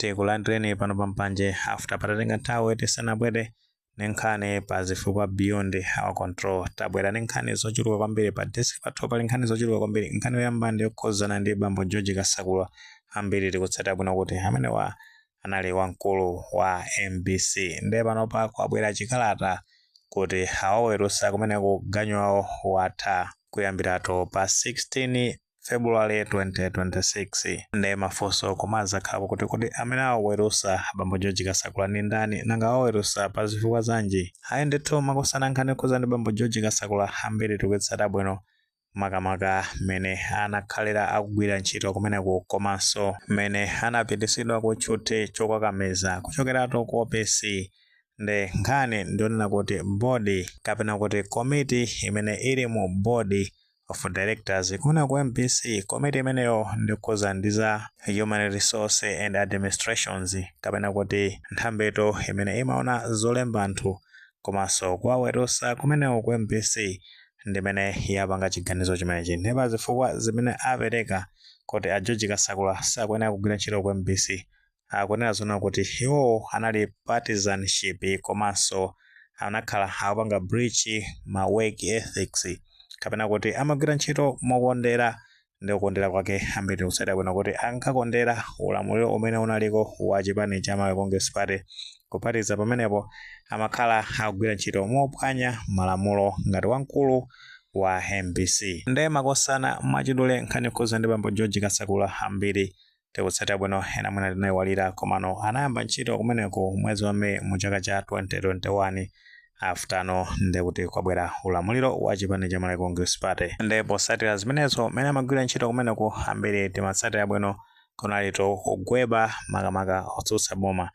tikulandireni pano pampanje after patatenga nthawi tisanabwere nenkhani pa zifukwa beyond our control. Tabwera nenkhani zochuluka kwambiri pa desk pathu pali nkhani zochuluka kwambiri. Nkhani yoyamba ndi yokhuzana ndi bambo George Kasakula ambiri tikutsata bwino kuti amenewa anali wamkulu wa MBC. Ndiye pano pako abwera chikalata kuti awawerusa kumeneko ganyu wawo watha kuyambirato pa 16 February 2026. Ndiye mafunso komaza khalapo kuti amene awawerusa bambo George Kasakula ni ndani nanga awawerusa pa zifukwa zanji. Ayendetho makosana nkhani yokhuzana ndi bambo George Kasakula ambiri tikutsata bwino makamaka mene anakhalira akugwira ntchito kumeneko komanso mene anapitisidwa ku chuti chokwakameza kuchokerato ku opesi. Nde nkhani ndionena kuti body kapena kuti committee imene ili mu board of directors kuna ku MBC. Committee imeneyo ndikhoza ndiza human resource and administrations kapena kuti nthambeto imene imaona zolemba anthu komanso kuwawerusa kumeneko ku MBC ndimene yapanga chiganizo chimenechi. Ndipo zifukwa zimene apereka kuti a George Kasakula sakuyenera kugwira ntchito ku MBC akunena zona kuti iwo anali partisanship komanso anakhala akupanga breach ma work ethics kapena kuti amagwira ntchito mokondera ndi kukondera kwake ambiri kusayida bwino kuti ankakondera ulamuliro umene unaliko wa chipani cha Malawi Congress Party kupatiza pamenepo amakhala akugwira ntchito mophwanya malamulo ngati wamkulu wa MBC. Ndiye makosana mwachidule nkhani yokhuzana ndi bambo George Kasakula ambiri tikutsata bwino ena mwina tinayiwalira komano anayamba ntchito kumeneko mwezi wa May mu chaka cha 2021 aftano ndiye kuti kwabwera ulamuliro wa chipani cha Malawi Congress Party. Ndiye posatira zimenezo mene amagwira ntchito kumeneko ambiri timatsatira bwino kunalito kugweba makamaka otsutsa boma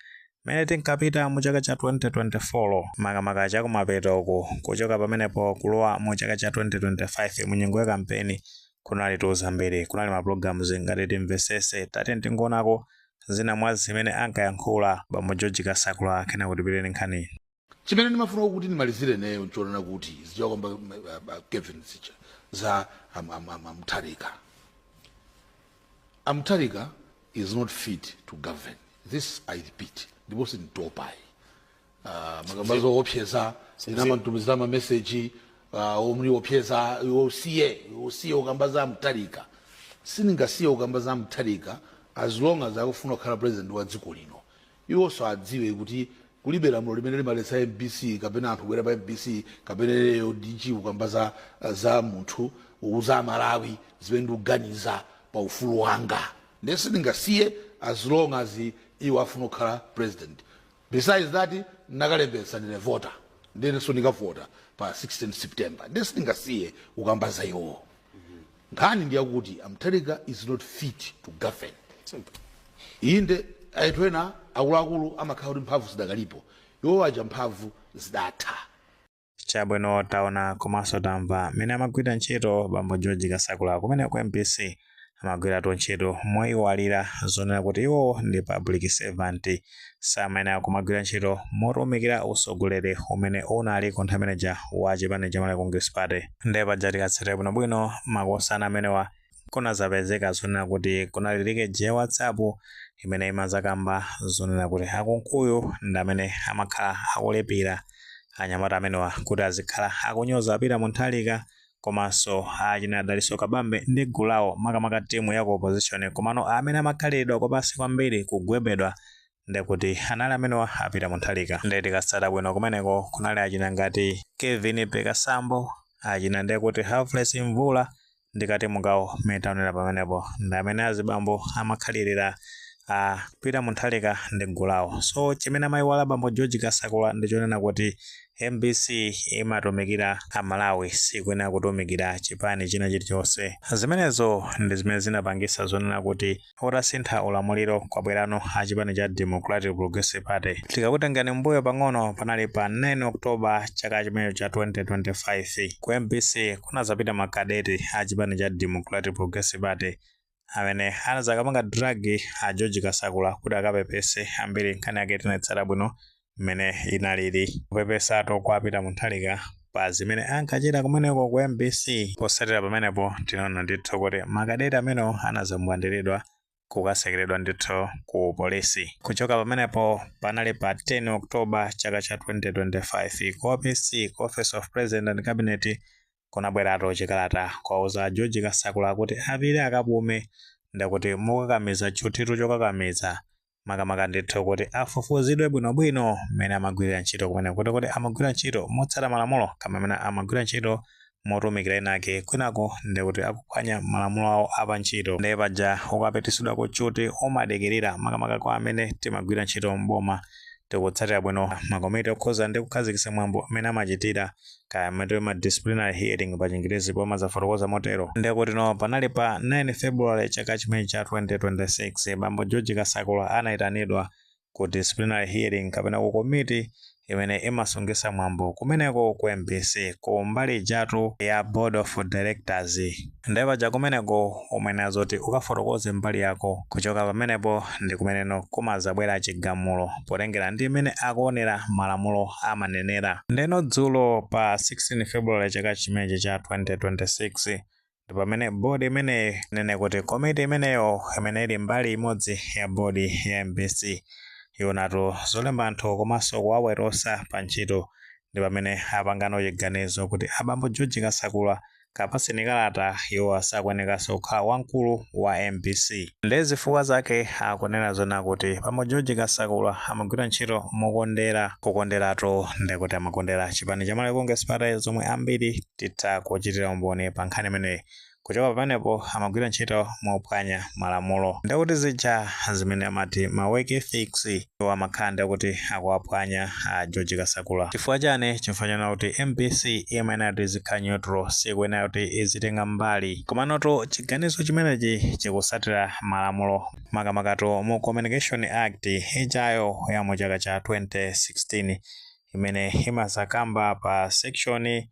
mene tinkapita mu chaka cha 2024 makamaka chakumapeto kuchoka pamenepo kulowa mu chaka cha 2025 mu nyengo ya kampeni kunali tozambiri kunali ma programs ngati timvesese tate tingonako zina mwa zimene ankayankhula bambo George Kasakula kena kuti bileni nkhani chimene ndimafuna kuti ndimalizire neyo nchonena kuti zichoka kwamba Kevin Sicha za Mutharika. Mutharika is not fit to govern. This I repeat. Ndipo sintopai makambazo opyeza inamantumizira ma message omuli opyeza usiye ukambaza Mutharika. Siningasiye ukambaza Mutharika as long as akufuna kukhala president wa dziko lino. Iwo so adziwe kuti kulibe lamulo limene limaletsa MBC kapena anthu kubwera pa MBC kapena DG ukambaza za munthu uza Malawi zimene ndikuganiza pa ufulu wanga. Ndiye sindingasiye as long as iwo afuna kukhala president. Besides that nakalembesa ndine voter ndine so ndikavota pa 16 September. Ndiye sindingasiye ukambaza iwo. Nkhani ndiye kuti Mutharika is not fit to govern. Inde aitwena akuluakulu amakhala kuti mphamvu zidakalipo iwo aja mphamvu zidatha. Chabwino taona komanso tamva mene amagwira ntchito bambo George Kasakula kumene ku MBC amagwira ntchito moyiwalira zonena kuti iwo ndi public servant samene akumagwira ntchito motumikira usogoleri umene unali country manager wa chipani cha Malawi Congress Party. Ndiye pajati katsatira bwinobwino makosana amenewa kuna zapezeka zonena kuti kunalirike je WhatsApp imene imazakamba zonena kuti akunkuyu ndi amene amakhala akulepira anyamata amenewa kuti azikhala akunyoza apita mu Mutharika komanso achina Daliso Kabambe ndi gulu lawo makamaka timu ya opposition komano amene amakhalidwa kopasi kwambiri kugwebedwa ndi kuti anali amenewa apita mu Mutharika. Ndiye tikatsata bwino kumeneko kunali achina ngati Kevin Pekasambo achina ndiye kuti Halfless Mvula ndikati mugawo metaonera pamenepo ndi amene azibambo amakhalirira pita mu Mutharika ndi gulu lawo. So chimene amayiwala bambo George Kasakula ndichonena kuti MBC imatumikira Amalawi sikuyenera kutumikira chipani china chilichonse. Zimenezo ndi zimene zinapangisa zonena kuti utasintha ulamuliro kwabwerano a chipani cha Democratic Progressive Party. Tikakutengani mbuyo pang'ono panali pa 9 Oktoba chaka chimenecho cha 2025 ku MBC kunazapita makadeti a chipani cha Democratic Progressive Party amene anazakamanga dragi a George Kasakula kuti akapepese ambiri nkhani yake tinatsala bwino mmene inalili kupepesa tokwapita mu Mutharika pa zimene ankachita kumeneko ku MBC. Posatira pamenepo tinaona ndithu kuti makadeti amenewo anazamwandiridwa kukasekeredwa ndithu ku polisi. Kuchoka pamenepo panali pa 10 Oktoba chaka cha 2025 ku OPC ku Office of President and Cabinet kunabweratu chikalata kwauza George Kasakula kuti apite akapume ndakuti mukakamiza chuthitu chokakamiza makamaka ndithu kuti afufuzidwe bwinobwino mmene amagwirira ntchito kumene kuti amagwira ntchito motsata malamulo kama amene amagwira ntchito motumikira enake kwinako ndikuti akuphwanya malamulo awo apa ntchito ndiye paja ukapitisidwa kuchuti umadikirira makamaka kwa amene timagwira ntchito mboma tikutsatira bwino makomiti okhoza ndi kukhazikitsa mwambo amene amachitira kaya ma disciplinary hearing pa Chingerezi pomwe zafotokoza motero. Ndikuti no panali pa 9 February chaka chimene cha 2026 bambo George Kasakula anayitanidwa ku disciplinary hearing kapena ku komiti imene imasungitsa mwambo kumeneko ku MPC ku mbali jatu ya Board of Directors. Ndiye paja kumeneko umene azoti ukafotokoze mbali yako kuchoka pamenepo ndi kumeneno kumazabwera chigamulo potengera ndi imene akuonera malamulo amanenera. Ndeno dzulo pa 16 February chaka chimene cha 2026 ndipo pamene board imene nene kuti komiti imeneyo imene ili mbali imodzi ya board ya MPC yonatu zolemba anthu komanso kuwaweruza pa ntchito ndi pamene apangano chiganizo kuti abambo George Kasakula kapaseni kalata iwo asakwenekanso kukhala wamkulu wa MPC. Ndi zifukwa zake akunena zona kuti bambo George Kasakula amagwira ntchito mokondera kukonderatu ndikuti amakondera chipani cha Malawi Congress Party zomwe ambiri titha kuchitira umboni pa nkhani imeneyi. Kuchoka pamenepo amagwira ntchito mophwanya malamulo ndikuti zija zimene amati ma work ethics amakhala ndikuti akuwaphwanya a George Kasakula. Chifukwa chani? Chifukwa chana kuti MPC imene ati zikhala neutral sikuyenera kuti izitenga mbali komanoto chiganizo chimenechi chikusatira malamulo makamakatu mu Communication Act ijayo ya mu chaka cha 2016 imene imazakamba pa section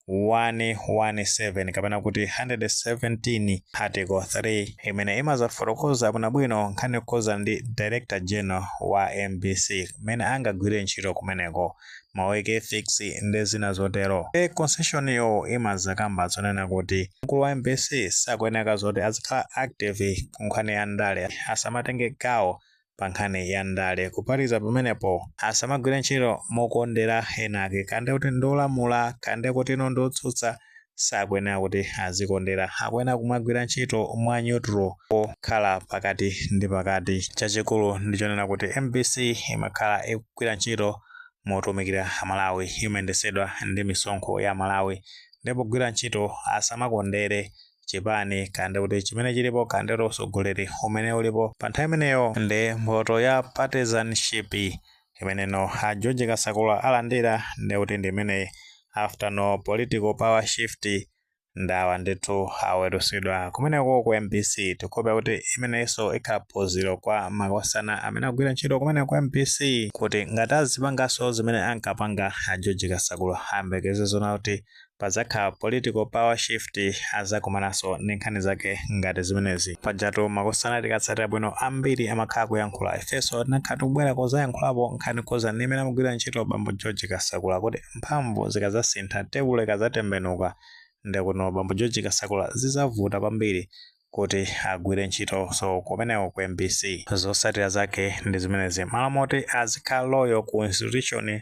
117 kapena kuti 117 article 3 imene imazafotokoza bwinobwino nkhani yokhoza ndi Director General wa MPC mene angagwire ntchito kumeneko ma work ethics ndi zina zotero. Concession yo imazakamba zonena kuti mkulu wa MPC sakuyenera zoti azikhala active ku nkhani ya ndale asamatenge gawo pa nkhani ya ndale kupatiza pamenepo asamagwire ntchito mokondera enake kande kuti ndolamula kande kuti ndotsutsa sakuyenera kuti azikondera akuyenera kumagwira ntchito mwa neutral okhala pakati ndi pakati. Chachikulu ndichonena kuti MPC imakhala ikugwira ntchito motumikira Malawi imendesedwa ndi misonkho ya Malawi ndipo kugwira ntchito asamakondere chipani kande kuti chimene chilipo kande usogoleri umene ulipo pa nthawi imeneyo ndi mphotho ya partisanship imeneno a George Kasakula alandira ndi kuti ndi imene after no political power shift ndawa ndithu awerusidwa kumeneko ku MPC. Tikope kuti imenenso ikhala phunziro kwa makosana amene agwira ntchito kumene ku MPC kuti ngati azipanganso zimene ankapanga a George Kasakula ambekeze zona kuti pazakhala political power shift azakumananso ndi nkhani zake ngati zimenezi. Pajatu makosana tikatsatira bwino ambiri amakhala kuyankhula ifenso tinakhala tikubwera kozayankhulapo nkhani koza ndi imene amagwira ntchito bambo George Kasakula kuti mphamvu zikazasintha tebulo ikazatembenuka ndikuno bambo George Kasakula zizavuta pambiri kuti agwire ntchito so kumeneko ku MPC. Zosatira zake ndi zimenezi malamoti azikhala loyal ku institution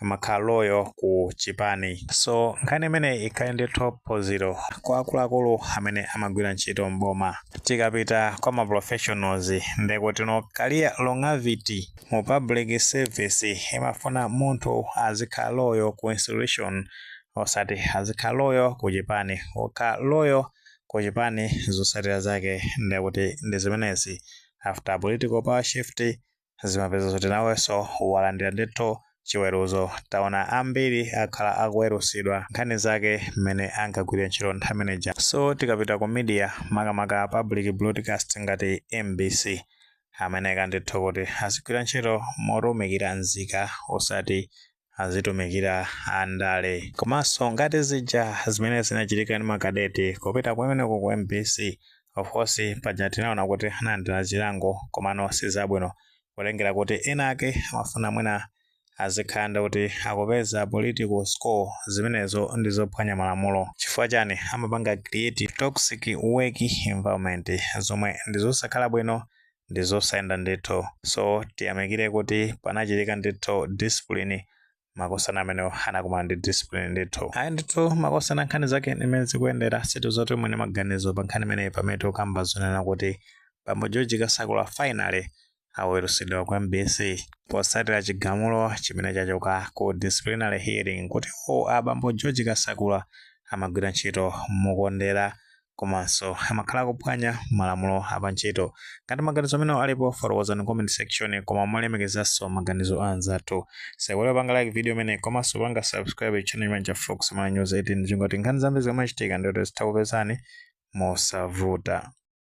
amakhala loyal ku chipani. So nkhani imene ikhale ndi top phunziro kwa akuluakulu amene amagwira ntchito mboma. Tikapita kwa ma professionals ndikuti no career longevity mu public service imafuna munthu azikhala loyal ku institution osati azikhala loyal ku chipani. Okhala loyal ku chipani zosatira zake ndikuti ndi zimenezi after political power shift zimapeza zoti nawenso walandira ndithu chiweruzo. Taona ambiri akhala akuwerusidwa nkhani zake mmene ankagwira ntchito nthawi imeneja. So tikapita ku media makamaka public broadcast ngati MBC amene kandithu kuti azigwira ntchito motumikira nzika osati azitumikira andale. Komanso ngati zija zimene zinachitika ndi makadeti kupita kumeneko ku MPC of course paja tinaona kuti analandira chilango komano sizabwino kutengera kuti enake amafuna mwina azikhala kuti akupeza political score zimenezo ndizophwanya malamulo. Chifukwa chani amapanga create toxic work environment zomwe ndizosakhala bwino ndizosayenda ndithu. So tiyamikire kuti panachitika ndithu discipline makosana amene anakumana ndi discipline ndithu. Ayi ndithu makosana nkhani zake nimene zikuyendera situ zoti mwene maganizo pa nkhani imeneyi pamene tikukamba zonena kuti Bambo George Kasakula finally awerusidwa kwa MBC posatira chigamulo chimene chachoka ku disciplinary hearing kuti Bambo George Kasakula amagwira ntchito mokondera komanso amakhala kuphwanya malamulo apantchito. Ngati maganizo amene alipo fotokozani mu comment section koma mulemekezanso maganizo anzathu. Sekolewa panga like video imene komanso panga subscribe channel imene cha Fox News 18 ngati nkhani zambiri zomwe zichitika ndizo zitakupezani mosavuta.